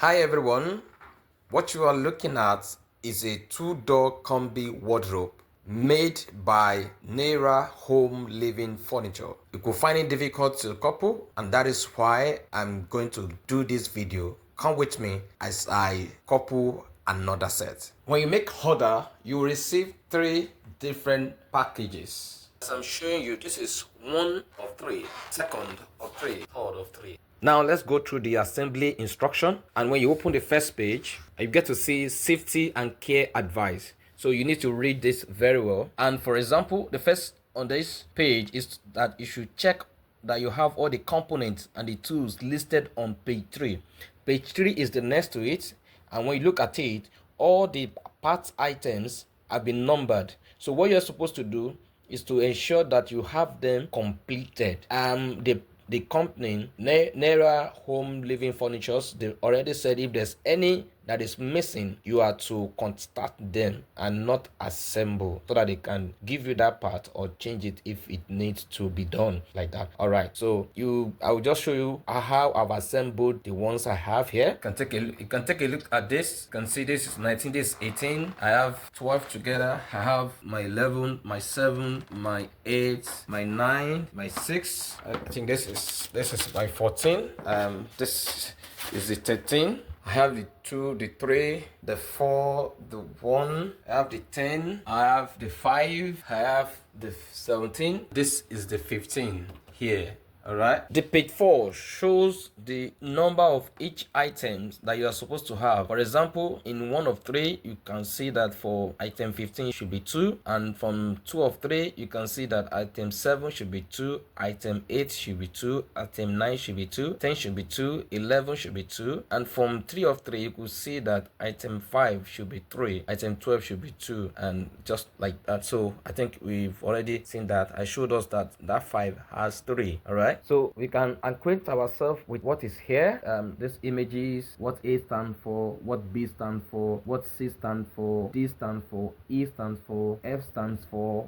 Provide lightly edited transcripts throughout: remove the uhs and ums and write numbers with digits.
Hi everyone, what you are looking at is a two-door combi wardrobe made by Nera Home Living Furniture. You could find it difficult to couple, and that is why I'm going to do this video. Come with me as I couple another set. When you make order, you will receive three different packages. As I'm showing you, this is one of three, second of three, third of three. Now let's go through the assembly instruction, and when you open the first page, you get to see safety and care advice. So you need to read this very well. And for example, the first on this page is that you should check that you have all the components and the tools listed on page 3. Page 3 is the next to it, and when you look at it, all the parts items have been numbered. So what you're supposed to do is to ensure that you have them completed. The company Nera Home Living Furnitures, they already said if there's any that is missing, you are to contact them and not assemble, so that they can give you that part or change it if it needs to be done like that. All right, so I will just show you how I've assembled the ones I have here. You can take a look at this. You can see this is 19, this is 18. I have 12 together. I have my 11, my 7, my 8, my 9, my 6. I think this is my 14. This is the 13. I have the 2, the 3, the 4, the 1, I have the 10, I have the 5, I have the 17. This is the 15 here. Alright. The page 4 shows the number of each items that you are supposed to have. For example, in 1 of 3, you can see that for item 15 should be 2, and from 2 of 3, you can see that item 7 should be 2, item 8 should be 2, item 9 should be 2, 10 should be 2, 11 should be 2, and from 3 of 3, you could see that item 5 should be 3, item 12 should be 2, and just like that. So I think we've already seen that. I showed us that 5 has 3. Alright. So we can acquaint ourselves with what is here. This images, what A stands for, what B stands for, what C stands for, D stands for, E stands for, F stands for,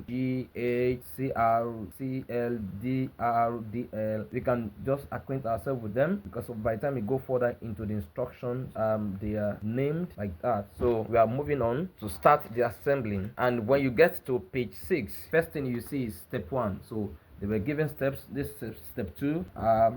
G, H, C, R, C, L, D, R, D, L. We can just acquaint ourselves with them, because by the time we go further into the instructions, they are named like that. So we are moving on to start the assembling. And when you get to page 6, first thing you see is step 1. So they were given steps. This is step 2.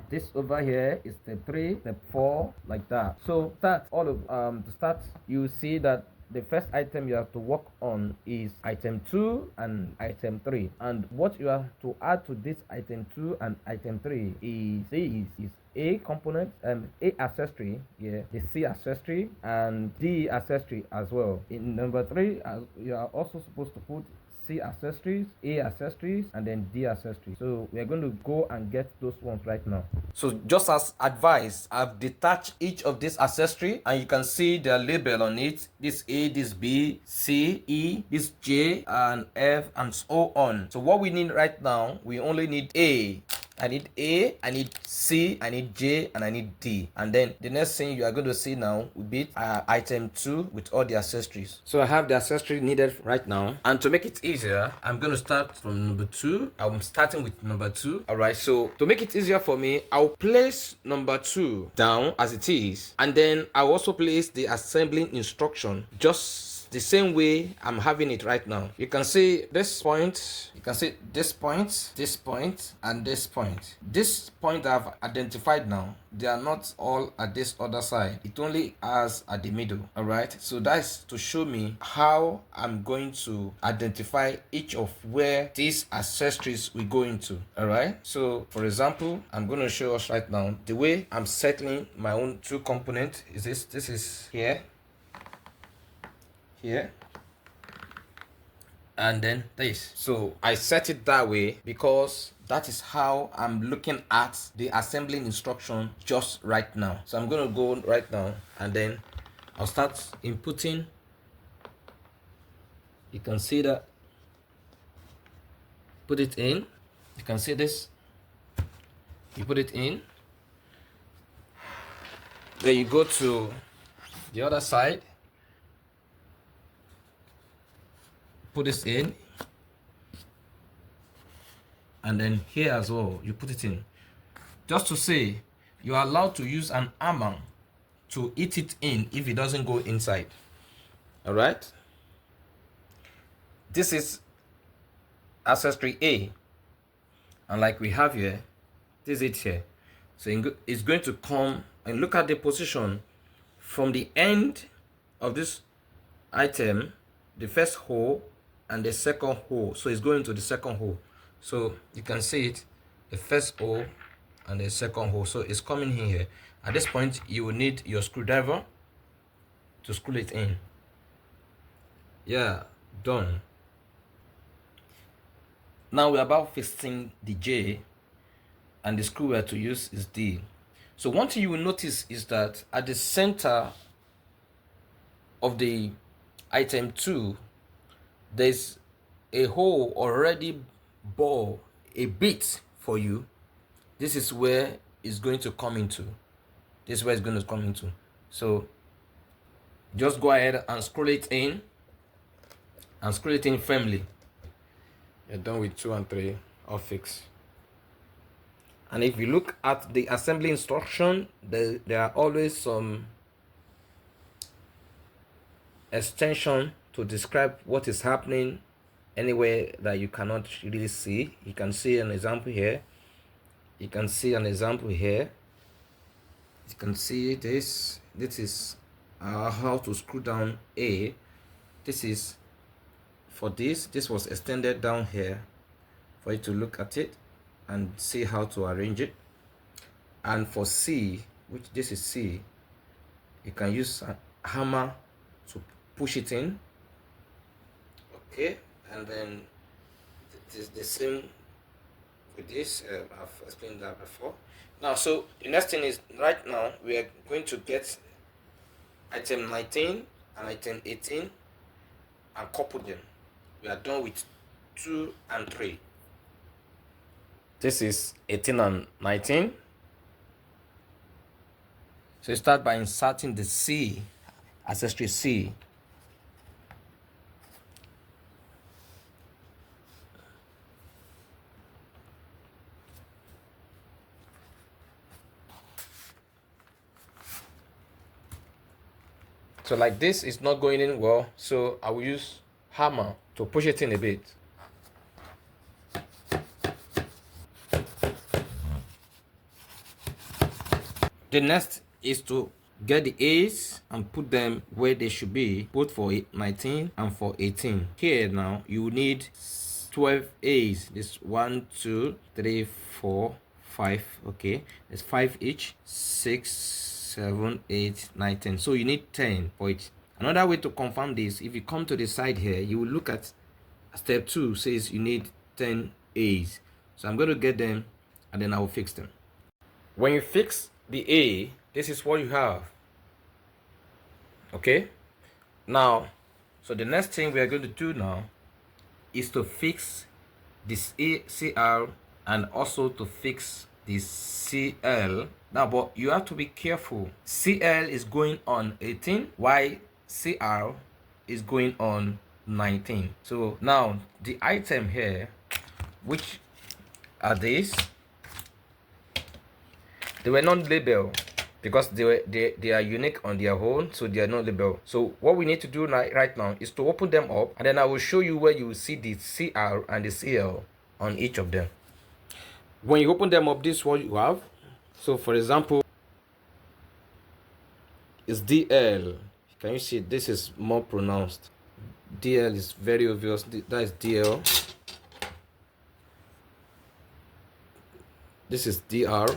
This over here is step 3, step 4, like that. So to start, you see that the first item you have to work on is item 2 and item 3. And what you have to add to this item 2 and item 3 is A component, A accessory, the C accessory, and D accessory as well. In number 3, you are also supposed to put C accessories, A accessories, and then D accessories. So we are going to go and get those ones right now. So just as advised, I've detached each of these accessories, and you can see their label on it. This A, this B, C, E, this J, and F, and so on. So what we need right now, we only need A. I need A, I need C, I need J, and I need D. And then the next thing you are going to see now will be item 2 with all the accessories. So I have the accessory needed right now. And to make it easier, I'm going to start from number 2. I'm starting with number 2. Alright, so to make it easier for me, I'll place number 2 down as it is. And then I'll also place the assembling instruction just the same way I'm having it right now. You can see this point, you can see this point, this point, and this point. This point I've identified now, they are not all at this other side. It only has at the middle. Alright, so that's to show me how I'm going to identify each of where these accessories will go into. Alright, so for example, I'm going to show us right now the way I'm settling my own 2 components. Is this is here, and then this. So I set it that way because that is how I'm looking at the assembling instruction just right now. So I'm going to go right now, and then I'll start inputting. You can see that. Put it in. You can see this. You put it in. Then you go to the other side. Put this in, and then here as well you put it in. Just to say, you are allowed to use an hammer to hit it in if it doesn't go inside. All right, this is accessory A, and like we have here, this is it here. So it's going to come and look at the position from the end of this item, the first hole and the second hole. So it's going to the second hole. So you can see it, the first hole and the second hole. So it's coming in here. At this point, you will need your screwdriver to screw it in. Yeah, done. Now we're about fixing the J, and the screw we are to use is D. So one thing you will notice is that at the center of the item 2, there's a hole already bored a bit for you. This is where it's going to come into. This is where it's going to come into. So just go ahead and screw it in, and screw it in firmly. You're done with 2 and 3, all fixed. And if you look at the assembly instruction, there are always some extension to describe what is happening anywhere that you cannot really see. You can see an example here. You can see an example here. You can see this. This is how to screw down A. This is for this. This was extended down here for you to look at it and see how to arrange it. And for C, which this is C, you can use a hammer to push it in. Okay, and then it is the same with this. I've explained that before. Now, so the next thing is, right now we are going to get item 19 and item 18 and couple them. We are done with 2 and 3. This is 18 and 19. So you start by inserting the C, accessory C. So like this is not going in well, so I will use hammer to push it in a bit. The next is to get the A's and put them where they should be, both for 19 and for 18. Here now you need 12 A's. This 1, 2, 3, 4, 5. Okay, there's 5 each. 6, 7, 8, 9, 10. So you need 10 for it. Another way to confirm this, if you come to the side here, you will look at step 2 says you need 10 A's. So I'm going to get them and then I will fix them. When you fix the A, this is what you have. Okay, now so the next thing we are going to do now is to fix this CR and also to fix this CL. Now, but you have to be careful. CL is going on 18 while CR is going on 19. So now the item here, which are these, they were not labeled because they are unique on their own, so they are not labeled. So what we need to do right now is to open them up, and then I will show you where you will see the CR and the CL on each of them. When you open them up, this is what you have. So for example, it's DL. Can you see this is more pronounced? DL is very obvious. That is DL. This is DR.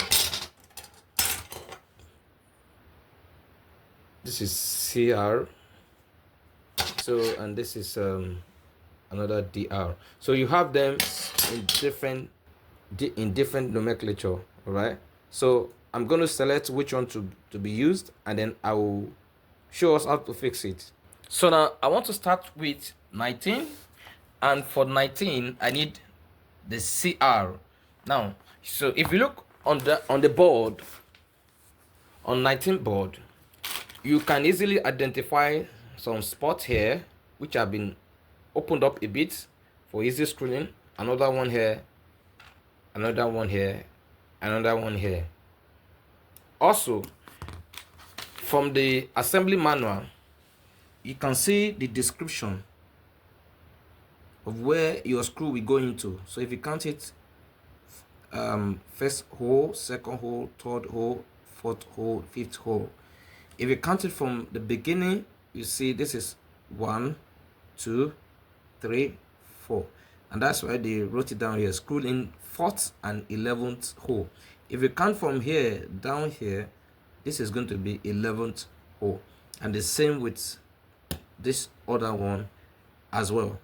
This is CR. So, and this is another DR. So you have them in different nomenclature. All right. So I'm going to select which one to be used, and then I will show us how to fix it. So now I want to start with 19, and for 19 I need the CR. Now, so if you look on the board, on 19 board, you can easily identify some spots here which have been opened up a bit for easy screening. Another one here, another one here, another one here. Also, from the assembly manual, you can see the description of where your screw will go into. So if you count it, first hole, second hole, third hole, fourth hole, fifth hole. If you count it from the beginning, you see this is 1, 2, 3, 4, and that's why they wrote it down here. Screw in 4th and 11th hole. If you count from here down here, this is going to be 11th hole, and the same with this other one as well.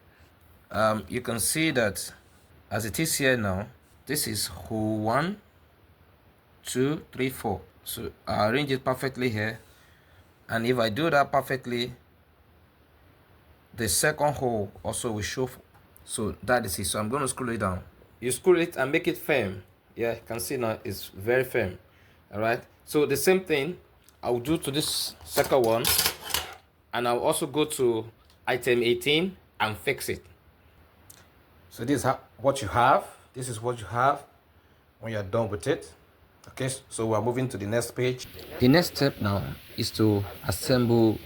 You can see that as it is here now, this is hole 1, 2, 3, 4. So I arrange it perfectly here, and if I do that perfectly, the second hole also will show. So that is it. So I'm going to screw it down. You screw it and make it firm. Yeah, you can see now it's very firm. All right, so the same thing I'll do to this second one, and I'll also go to item 18 and fix it. So this is what you have. This is what you have when you're done with it. Okay, so we're moving to the next page. The next step now is to assemble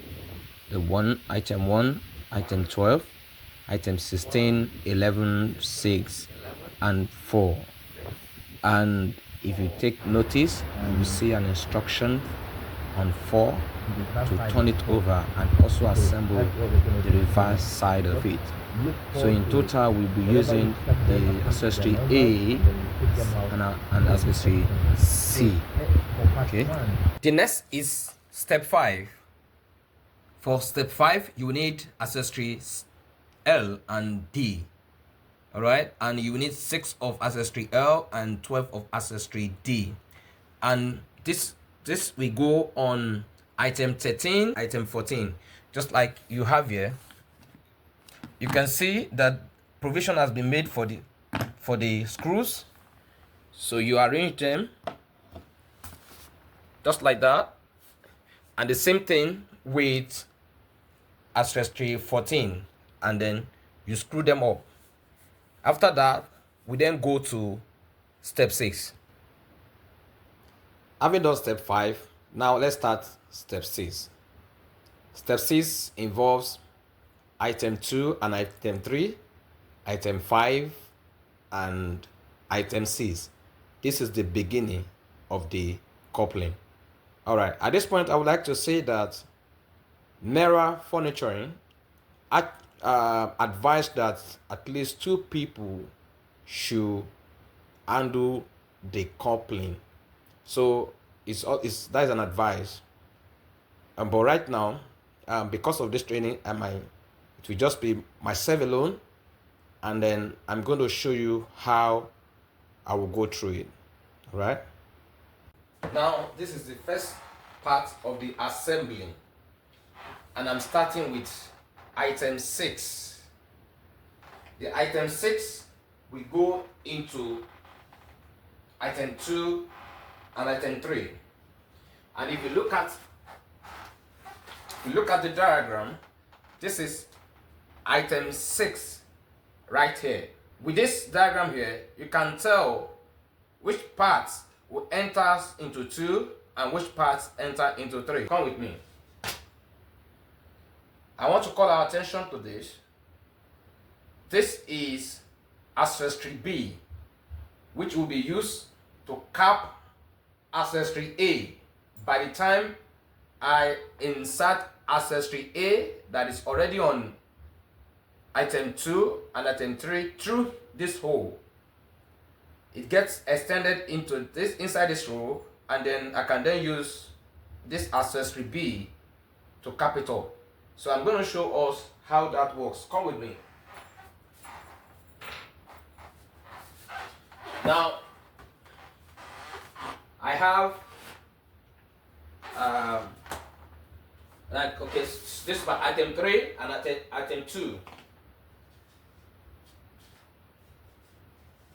the item 1, item 12, item 16, 11, 6, and 4. And if you take notice, you will see an instruction on 4 to turn it over and also assemble the reverse side of it. So in total, we'll be using the accessory A and accessory C. Okay. The next is step 5. For step 5, you need accessories L and D. Alright, and you need 6 of accessory L and 12 of accessory D. And this will go on item 13, item 14, just like you have here. You can see that provision has been made for the screws. So you arrange them just like that, and the same thing with accessory 14, and then you screw them up. After that, we then go to step 6. Having done step 5, now let's start step 6. Step 6 involves item 2 and item 3, item 5 and item 6. This is the beginning of the coupling. Alright, at this point I would like to say that Nera Furnituring advise that at least 2 people should handle the coupling. So that is an advice. But right now, because of this training, it will just be myself alone, and then I'm going to show you how I will go through it. All right. Now this is the first part of the assembling, and I'm starting with item 6. The item 6 will go into item 2 and item 3. And if you look at the diagram, this is item 6 right here. With this diagram here, you can tell which parts will enter into 2 and which parts enter into 3. Come with me. I want to call our attention to this. This is accessory B, which will be used to cap accessory A. By the time I insert accessory A that is already on item 2 and item 3 through this hole, it gets extended into this inside this row, and then I can then use this accessory B to cap it up. So I'm going to show us how that works. Come with me. Now I have this is my item 3 and item 2.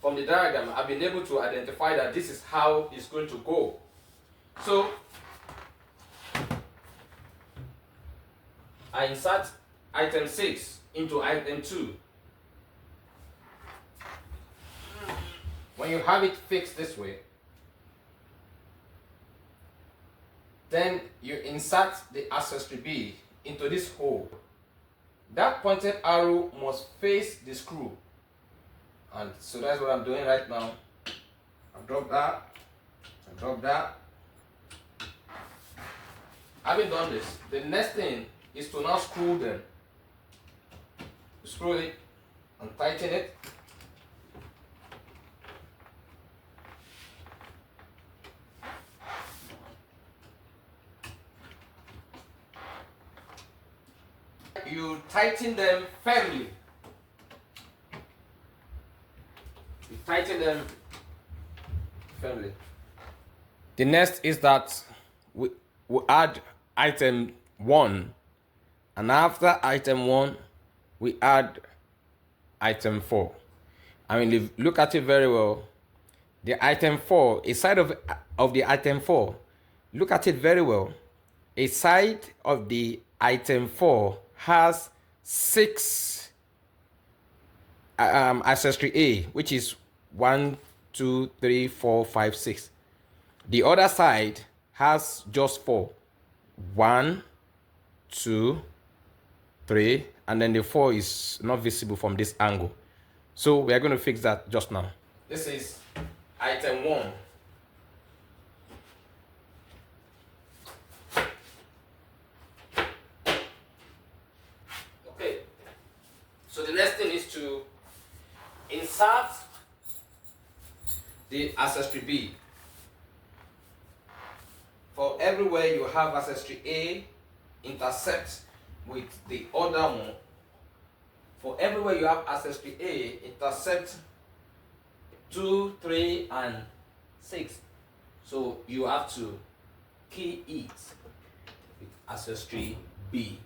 From the diagram, I've been able to identify that this is how it's going to go. So I insert item 6 into item 2. When you have it fixed this way, Then you insert the accessory B into this hole. That pointed arrow must face the screw. And so that's what I'm doing right now. I drop that, I drop that. Having done this, the next thing is to now screw them. Screw it and tighten it. You tighten them firmly. You tighten them firmly. The next is that we add item 1, and after item 1 we add item 4. I mean, if you look at it very well, the item 4, a side of the item 4, look at it very well. A side of the item 4 has 6 accessory A, which is 1, 2, 3, 4, 5, 6. The other side has just 4. 1, 2, 3, and then the 4 is not visible from this angle. So we are going to fix that just now. This is item 1. Okay. So the next thing is to insert the accessory B. For everywhere you have accessory A, intersect with the other one. For everywhere you have accessory A, intersect 2, 3, and 6. So you have to key it with accessory B.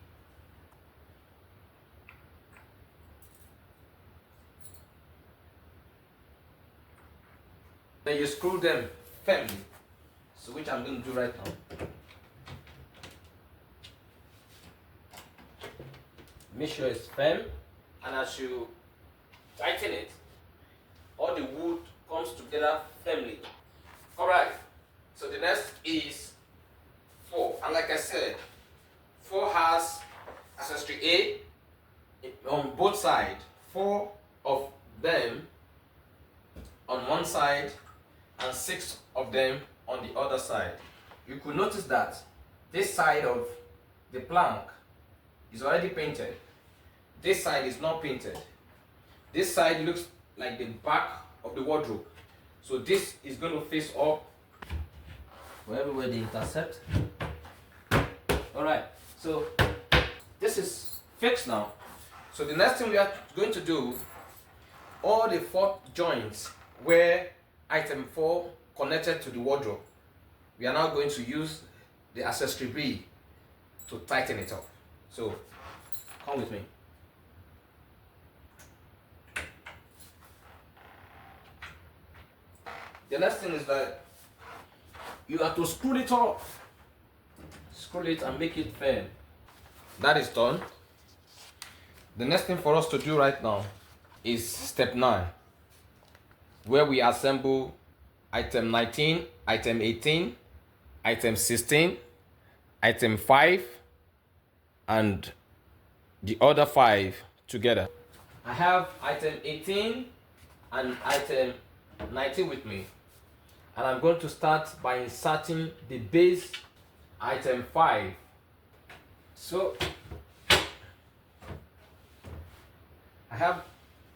Then you screw them firmly. So which I'm going to do right now. Make sure it's firm, and as you tighten it, all the wood comes together firmly. Alright, so the next is 4. And like I said, 4 has accessory A on both sides. 4 of them on one side and 6 of them on the other side. You could notice that this side of the plank is already painted. This side is not painted. This side looks like the back of the wardrobe. So this is going to face up for everywhere they intersect. Alright, so this is fixed now. So the next thing we are going to do, all the 4 joints where item 4 connected to the wardrobe, we are now going to use the accessory B to tighten it up. So come with me. The next thing is that you have to screw it up. Screw it and make it firm. That is done. The next thing for us to do right now is step 9, where we assemble item 19, item 18, item 16, item 5, and the other 5 together. I have item 18 and item 19 with me, and I'm going to start by inserting the base item 5. So I have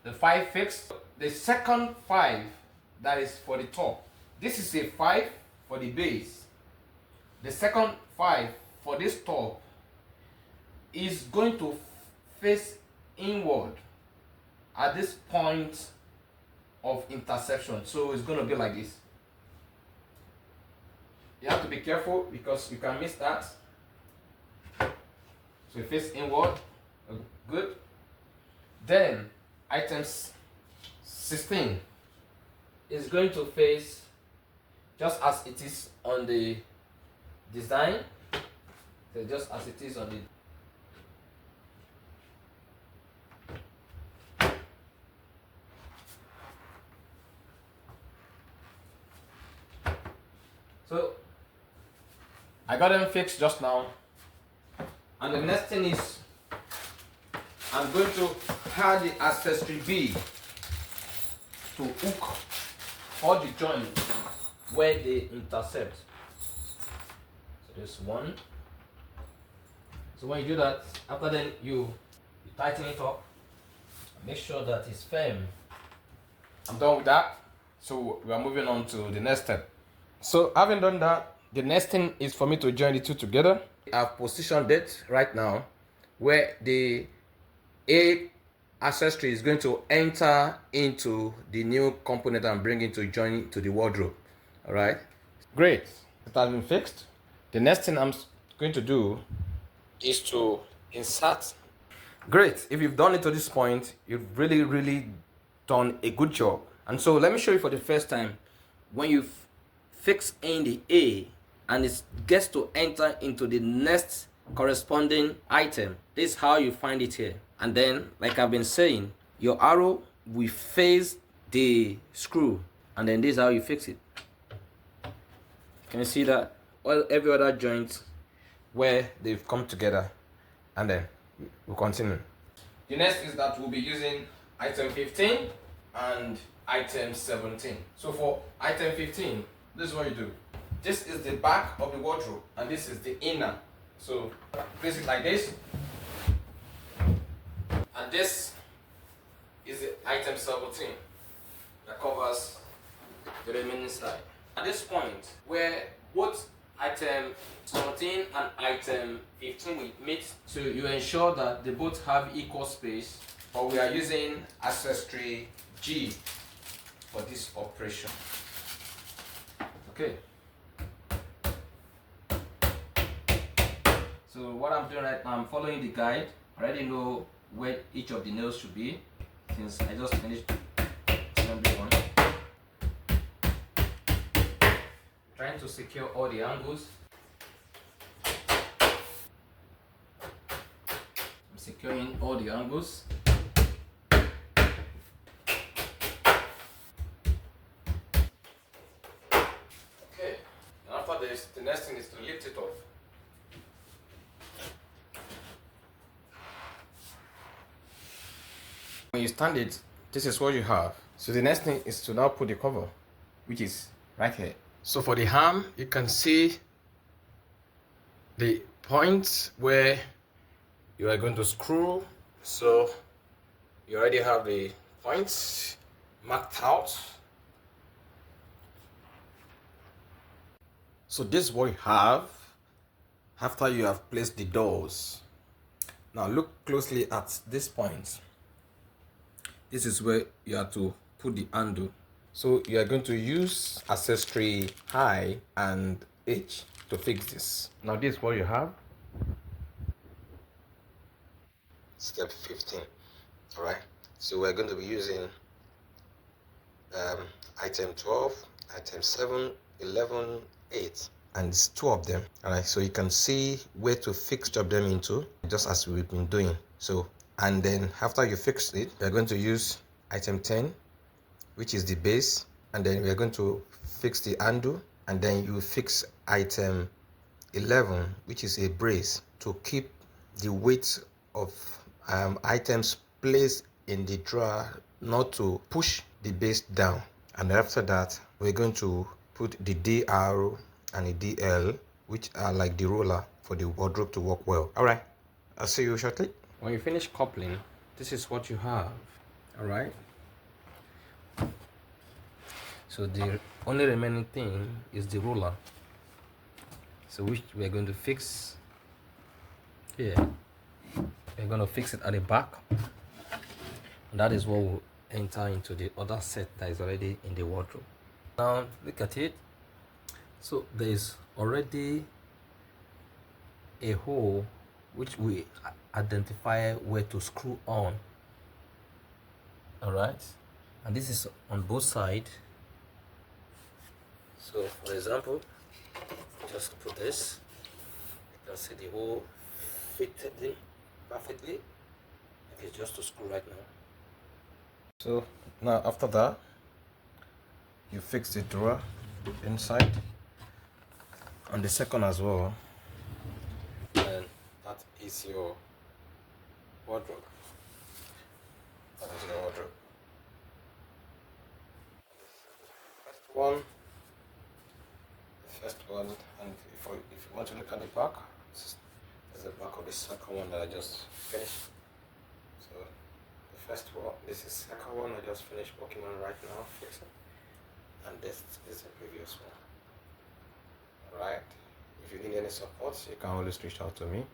the 5 fixed. The second 5, that is for the top. This is a 5 for the base. The second 5 for this top is going to face inward at this point of intersection. So it's going to be like this. You have to be careful because you can miss that. So it faces inward. Good. Then items 16 is going to face just as it is on the design. So just as it is on the I got them fixed just now. And the next thing is I'm going to add the accessory B to hook all the joints where they intercept. So this one. So when you do that, after then you tighten it up. Make sure that it's firm. I'm done with that. So we are moving on to the next step. So having done that, the next thing is for me to join the two together. I've positioned it right now where the A accessory is going to enter into the new component I'm bringing to join to the wardrobe. All right, great. It has been fixed. The next thing I'm going to do is to insert. Great. If you've done it to this point, you've really done a good job. And so let me show you for the first time. When you fix in the A and it gets to enter into the next corresponding item, this is how you find it here. And then, like I've been saying, your arrow will face the screw, and then this is how you fix it. Can you see that? Every other joint where they've come together, and then we'll continue. The next is that we'll be using item 15 and item 17. So for item 15, this is what you do. This is the back of the wardrobe and this is the inner. So place it like this. And this is the item 17 that covers the remaining side. At this point where both item 17 and item 15 will meet, so you ensure that they both have equal space, but we are using accessory G for this operation. Okay. So what I'm doing right now, I'm following the guide. I already know where each of the nails should be since I just finished assembly one. Trying to secure all the angles. I'm securing all the angles. Okay, and after this, the next thing is to lift it off. When you stand it, this is what you have. So the next thing is to now put the cover, which is right here. So for the arm, you can see the points where you are going to screw. So you already have the points marked out. So this is what you have after you have placed the doors. Now look closely at this point. This is where you have to put the handle. So you are going to use accessory I and H to fix this. Now this is what you have. Step 15. Alright. So we're going to be using item 12, item 7, 11, 8. And it's two of them. Alright, so you can see where to fix them into, just as we've been doing. So, and then after you fix it, you're going to use item 10, which is the base, and then we are going to fix the handle, and then you fix item 11, which is a brace to keep the weight of items placed in the drawer, not to push the base down. And after that, we're going to put the DR and the DL, which are like the roller for the wardrobe to work well. All right, I'll see you shortly. When you finish coupling, this is what you have. All right. So the only remaining thing is the roller, so which we are going to fix here. We're going to fix it at the back, and that is what will enter into the other set that is already in the wardrobe. Now look at it. So there is already a hole which we identify where to screw on. All right, and this is on both sides. So for example, just put this, you can see the hole fitted in perfectly. Okay, just to screw right now. So now after that, you fix the drawer inside, and the second as well. That is your wardrobe. That is your wardrobe. First one, the first one, and if you want to look at the back, this is the back of the second one that I just finished. So the first one, this is the second one I just finished working on right now, fixing, and this is the previous one. Alright, if you need any support, you can always reach out to me.